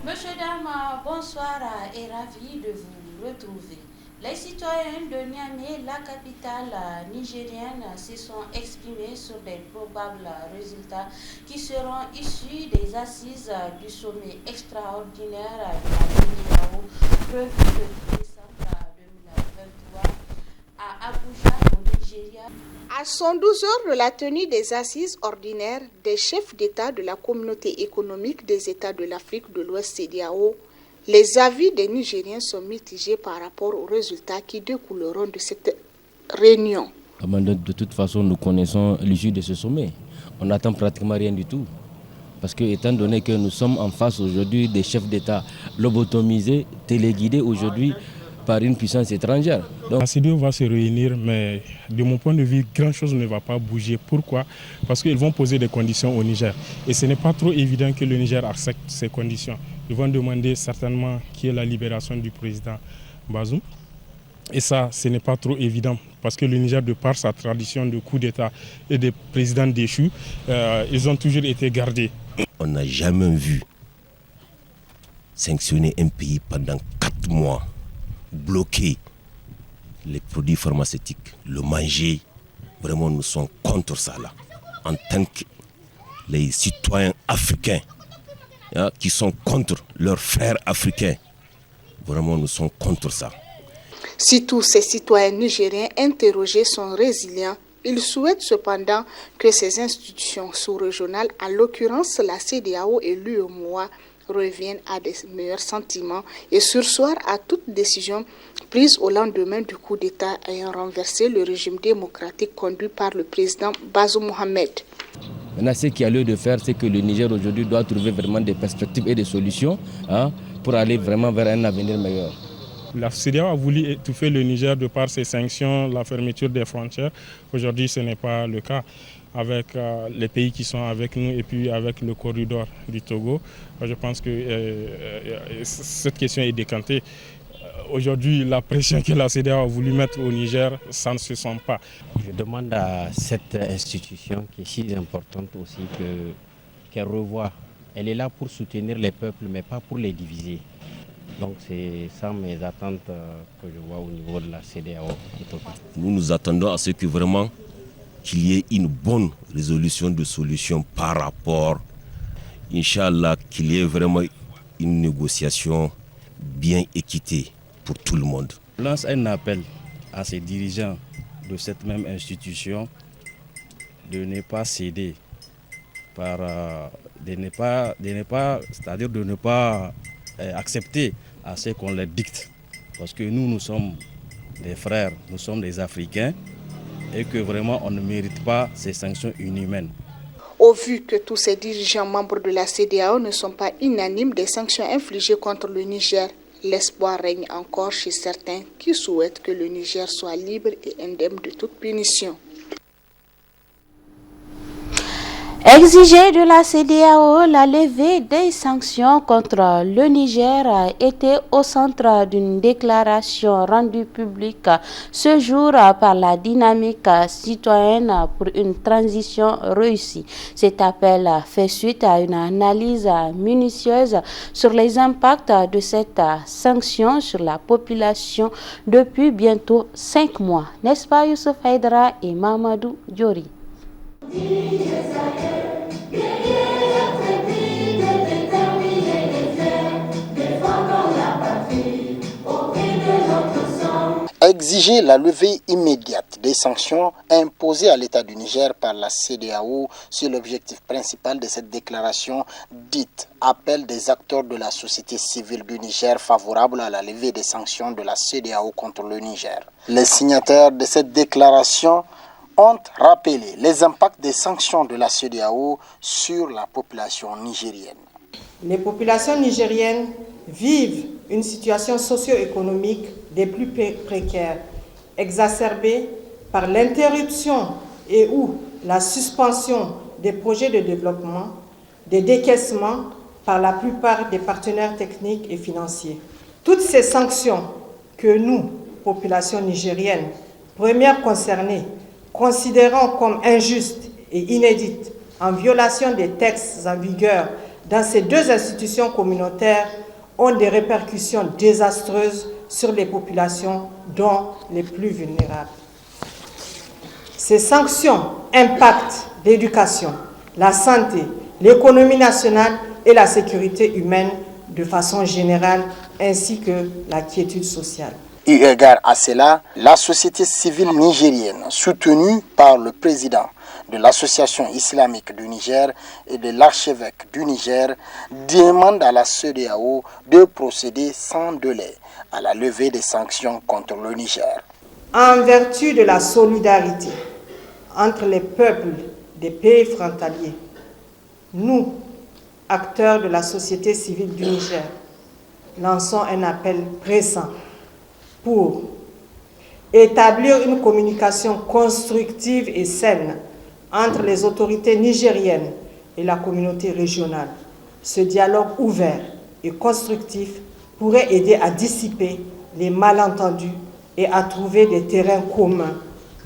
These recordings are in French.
Monsieur, dame, bonsoir et ravi de vous retrouver. Les citoyens de Niamey, la capitale nigérienne, se sont exprimés sur des probables résultats qui seront issus des assises du sommet extraordinaire de la CEDEAO prévu le 10 décembre 2023 à Abuja, au Nigeria. À 112 heures de la tenue des assises ordinaires des chefs d'État de la Communauté économique des États de l'Afrique de l'Ouest CEDEAO, les avis des Nigériens sont mitigés par rapport aux résultats qui découleront de cette réunion. De toute façon, nous connaissons l'issue de ce sommet. On n'attend pratiquement rien du tout. Parce que, étant donné que nous sommes en face aujourd'hui des chefs d'État lobotomisés, téléguidés aujourd'hui par une puissance étrangère. La CEDEAO va se réunir, mais de mon point de vue, grand-chose ne va pas bouger. Pourquoi? Parce qu'ils vont poser des conditions au Niger. Et ce n'est pas trop évident que le Niger accepte ces conditions. Ils vont demander certainement qu'il y ait la libération du président Bazoum. Et ça, ce n'est pas trop évident, parce que le Niger, de par sa tradition de coup d'État et des présidents déchus, ils ont toujours été gardés. On n'a jamais vu sanctionner un pays pendant 4 mois, bloquer les produits pharmaceutiques, le manger. Vraiment, nous sommes contre ça là. En tant que les citoyens africains qui sont contre leurs frères africains, vraiment, nous sommes contre ça. Si tous ces citoyens nigériens interrogés sont résilients, ils souhaitent cependant que ces institutions sous-régionales, en l'occurrence la CEDEAO et l'UEMOA, reviennent à des meilleurs sentiments et sursoir à toute décision prise au lendemain du coup d'État ayant renversé le régime démocratique conduit par le président Bazoum Mohamed. Maintenant, ce qu'il y a lieu de faire, c'est que le Niger aujourd'hui doit trouver vraiment des perspectives et des solutions pour aller vraiment vers un avenir meilleur. La CEDEAO a voulu étouffer le Niger de par ses sanctions, la fermeture des frontières. Aujourd'hui, ce n'est pas le cas avec les pays qui sont avec nous et puis avec le corridor du Togo. Je pense que cette question est décantée. Aujourd'hui, la pression que la CEDEAO a voulu mettre au Niger, ça ne se sent pas. Je demande à cette institution qui est si importante aussi qu'elle revoie. Elle est là pour soutenir les peuples, mais pas pour les diviser. Donc c'est ça mes attentes que je vois au niveau de la CEDEAO. Nous nous attendons à ce que vraiment qu'il y ait une bonne résolution de solution par rapport, Inch'Allah, qu'il y ait vraiment une négociation bien équitée pour tout le monde. Je lance un appel à ces dirigeants de cette même institution de ne pas céder, c'est-à-dire de ne pas accepter à ce qu'on les dicte. Parce que nous sommes des frères, nous sommes des Africains et que vraiment on ne mérite pas ces sanctions inhumaines. Au vu que tous ces dirigeants membres de la CEDEAO ne sont pas unanimes des sanctions infligées contre le Niger, l'espoir règne encore chez certains qui souhaitent que le Niger soit libre et indemne de toute punition. Exiger de la CEDEAO la levée des sanctions contre le Niger était au centre d'une déclaration rendue publique ce jour par la dynamique citoyenne pour une transition réussie. Cet appel fait suite à une analyse minutieuse sur les impacts de cette sanction sur la population depuis bientôt 5 mois. N'est-ce pas Youssouf Haïdara et Mamadou Diori? Exiger la levée immédiate des sanctions imposées à l'État du Niger par la CEDEAO, c'est l'objectif principal de cette déclaration dite appel des acteurs de la société civile du Niger favorable à la levée des sanctions de la CEDEAO contre le Niger. Les signataires de cette déclaration ont rappelé les impacts des sanctions de la CEDEAO sur la population nigérienne. Les populations nigériennes vivent une situation socio-économique des plus précaires, exacerbée par l'interruption et ou la suspension des projets de développement, des décaissements par la plupart des partenaires techniques et financiers. Toutes ces sanctions que nous, population nigérienne, premières concernées, considérons comme injustes et inédites, en violation des textes en vigueur dans ces deux institutions communautaires ont des répercussions désastreuses sur les populations, dont les plus vulnérables. Ces sanctions impactent l'éducation, la santé, l'économie nationale et la sécurité humaine de façon générale, ainsi que la quiétude sociale. Eu égard à cela, la société civile nigérienne, soutenue par le président de l'Association islamique du Niger et de l'archevêque du Niger, demande à la CEDEAO de procéder sans délai à la levée des sanctions contre le Niger. En vertu de la solidarité entre les peuples des pays frontaliers, nous, acteurs de la société civile du Niger, lançons un appel pressant pour établir une communication constructive et saine entre les autorités nigériennes et la communauté régionale. Ce dialogue ouvert et constructif pourrait aider à dissiper les malentendus et à trouver des terrains communs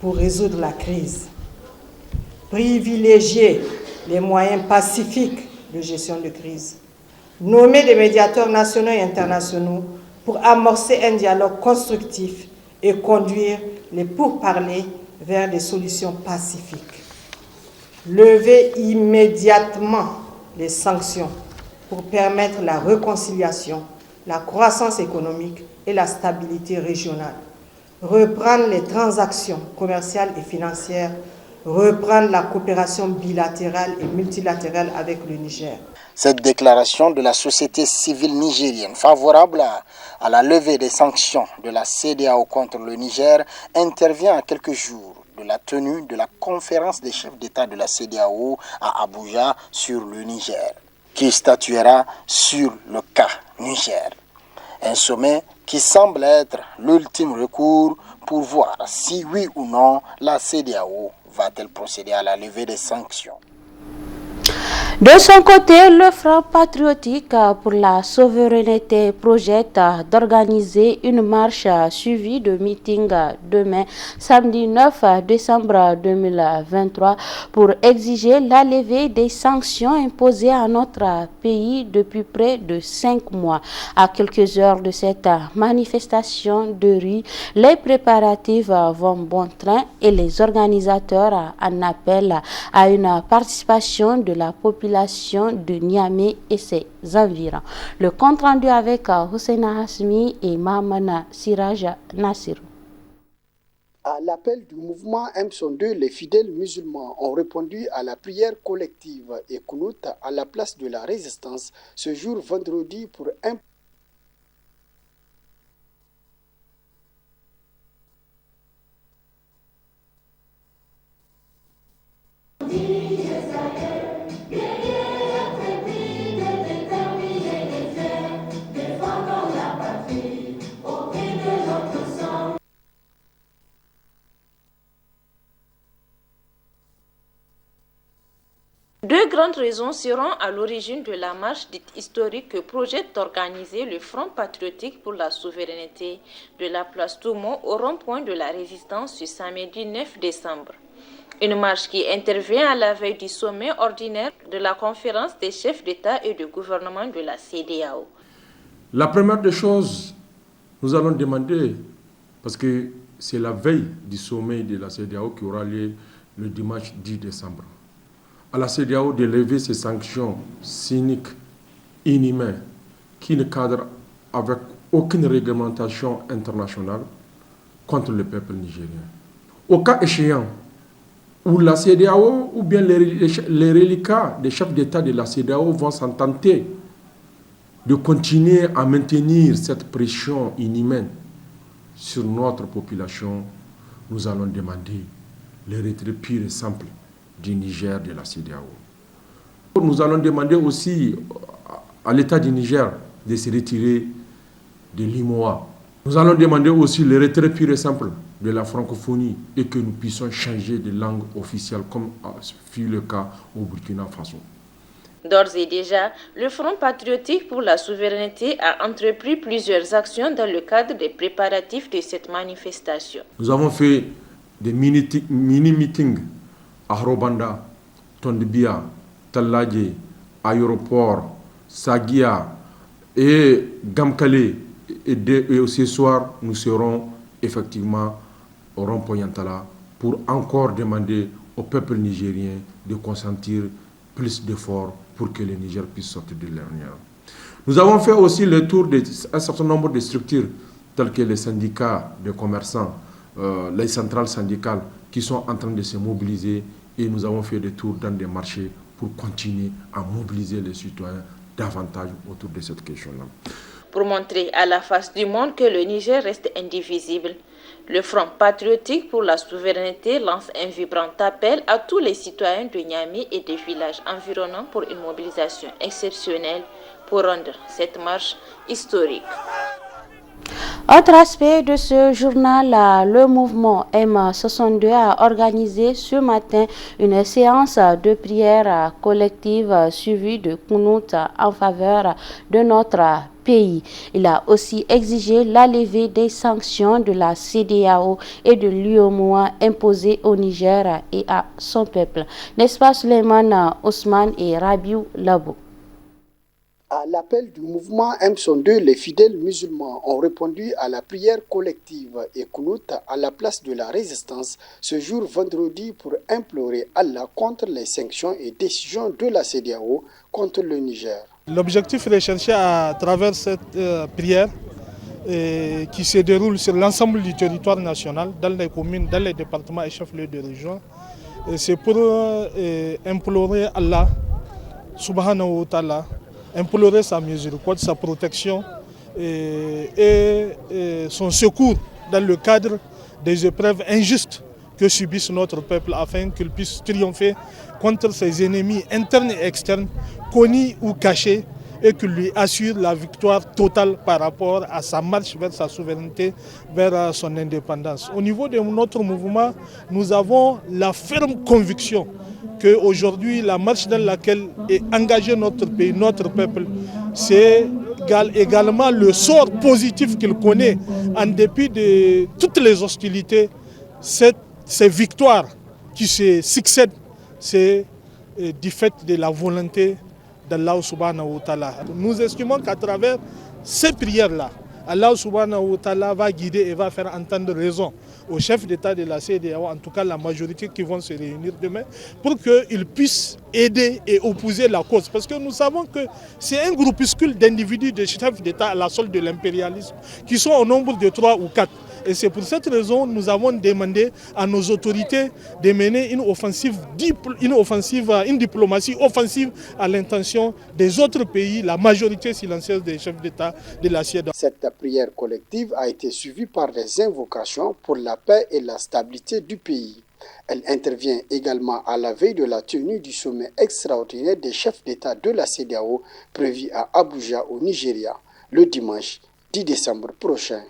pour résoudre la crise. Privilégier les moyens pacifiques de gestion de crise. Nommer des médiateurs nationaux et internationaux pour amorcer un dialogue constructif et conduire les pourparlers vers des solutions pacifiques. Lever immédiatement les sanctions pour permettre la réconciliation, la croissance économique et la stabilité régionale. Reprendre les transactions commerciales et financières, reprendre la coopération bilatérale et multilatérale avec le Niger. Cette déclaration de la société civile nigérienne favorable à la levée des sanctions de la CEDEAO contre le Niger intervient à quelques jours de la tenue de la conférence des chefs d'État de la CEDEAO à Abuja sur le Niger, qui statuera sur le cas Niger. Un sommet qui semble être l'ultime recours pour voir si oui ou non la CEDEAO va-t-elle procéder à la levée des sanctions. De son côté, le Front patriotique pour la souveraineté projette d'organiser une marche suivie de meeting demain, samedi 9 décembre 2023, pour exiger la levée des sanctions imposées à notre pays depuis près de 5 mois. À quelques heures de cette manifestation de rue, les préparatifs vont bon train et les organisateurs en appellent à une participation de la population de Niamey et ses environs. Le compte rendu avec Hosseina Hasmi et Mahamana Siraj Nassirou. À l'appel du mouvement M102, les fidèles musulmans ont répondu à la prière collective et Kounout à la place de la résistance ce jour vendredi pour un Deux grandes raisons seront à l'origine de la marche dite historique que projette d'organiser le Front patriotique pour la souveraineté de la place Toumo au rond-point de la Résistance ce samedi 9 décembre. Une marche qui intervient à la veille du sommet ordinaire de la conférence des chefs d'État et de gouvernement de la CEDEAO. La première des choses, nous allons demander, parce que c'est la veille du sommet de la CEDEAO qui aura lieu le dimanche 10 décembre. À la CEDEAO de lever ces sanctions cyniques, inhumaines, qui ne cadrent avec aucune réglementation internationale contre le peuple nigérien. Au cas échéant, où la CEDEAO ou bien les reliquats des chefs d'État de la CEDEAO vont s'ententer de continuer à maintenir cette pression inhumaine sur notre population, nous allons demander le retrait pur et simple du Niger de la CEDEAO. Nous allons demander aussi à l'État du Niger de se retirer de l'IMOA. Nous allons demander aussi le retrait pur et simple de la francophonie et que nous puissions changer de langue officielle comme fut le cas au Burkina Faso. D'ores et déjà, le Front patriotique pour la souveraineté a entrepris plusieurs actions dans le cadre des préparatifs de cette manifestation. Nous avons fait des mini-meetings à Hrobanda, Tondibia, Taladje, aéroport, Sagia et Gamkale. Et ce soir, nous serons effectivement au rond-point Yantala pour encore demander au peuple nigérien de consentir plus d'efforts pour que le Niger puisse sortir de l'ornière. Nous avons fait aussi le tour d'un certain nombre de structures telles que les syndicats de commerçants, les centrales syndicales qui sont en train de se mobiliser, et nous avons fait des tours dans des marchés pour continuer à mobiliser les citoyens davantage autour de cette question-là. Pour montrer à la face du monde que le Niger reste indivisible, le Front patriotique pour la souveraineté lance un vibrant appel à tous les citoyens de Niamey et des villages environnants pour une mobilisation exceptionnelle pour rendre cette marche historique. Autre aspect de ce journal, le mouvement M62 a organisé ce matin une séance de prière collective suivie de Kounout en faveur de notre pays. Il a aussi exigé la levée des sanctions de la CEDEAO et de l'UEMOA imposées au Niger et à son peuple. N'est-ce pas Suleiman Ousmane et Rabiou Labo? À l'appel du mouvement M62, les fidèles musulmans ont répondu à la prière collective et Kounout à la place de la résistance ce jour vendredi pour implorer Allah contre les sanctions et décisions de la CEDEAO contre le Niger. L'objectif recherché à travers cette prière qui se déroule sur l'ensemble du territoire national, dans les communes, dans les départements et chefs-lieux de région, c'est pour implorer Allah, subhanahu wa ta'ala, implorer sa miséricorde, sa protection et son secours dans le cadre des épreuves injustes que subissent notre peuple afin qu'il puisse triompher contre ses ennemis internes et externes, connus ou cachés, et qu'il lui assure la victoire totale par rapport à sa marche vers sa souveraineté, vers son indépendance. Au niveau de notre mouvement, nous avons la ferme conviction qu'aujourd'hui, la marche dans laquelle est engagé notre pays, notre peuple, c'est également le sort positif qu'il connaît en dépit de toutes les hostilités. Ces victoires qui se succèdent, c'est du fait de la volonté d'Allah subhanahu wa ta'ala. Nous estimons qu'à travers ces prières-là, Allah subhanahu wa ta'ala va guider et va faire entendre raison aux chefs d'État de la CEDEAO, en tout cas la majorité qui vont se réunir demain, pour qu'ils puissent aider et opposer la cause. Parce que nous savons que c'est un groupuscule d'individus, de chefs d'État à la solde de l'impérialisme, qui sont au nombre de 3 ou 4. Et c'est pour cette raison que nous avons demandé à nos autorités de mener une diplomatie offensive à l'intention des autres pays, la majorité silencieuse des chefs d'État de la CEDEAO. Cette prière collective a été suivie par des invocations pour la paix et la stabilité du pays. Elle intervient également à la veille de la tenue du sommet extraordinaire des chefs d'État de la CEDEAO prévu à Abuja au Nigeria le dimanche 10 décembre prochain.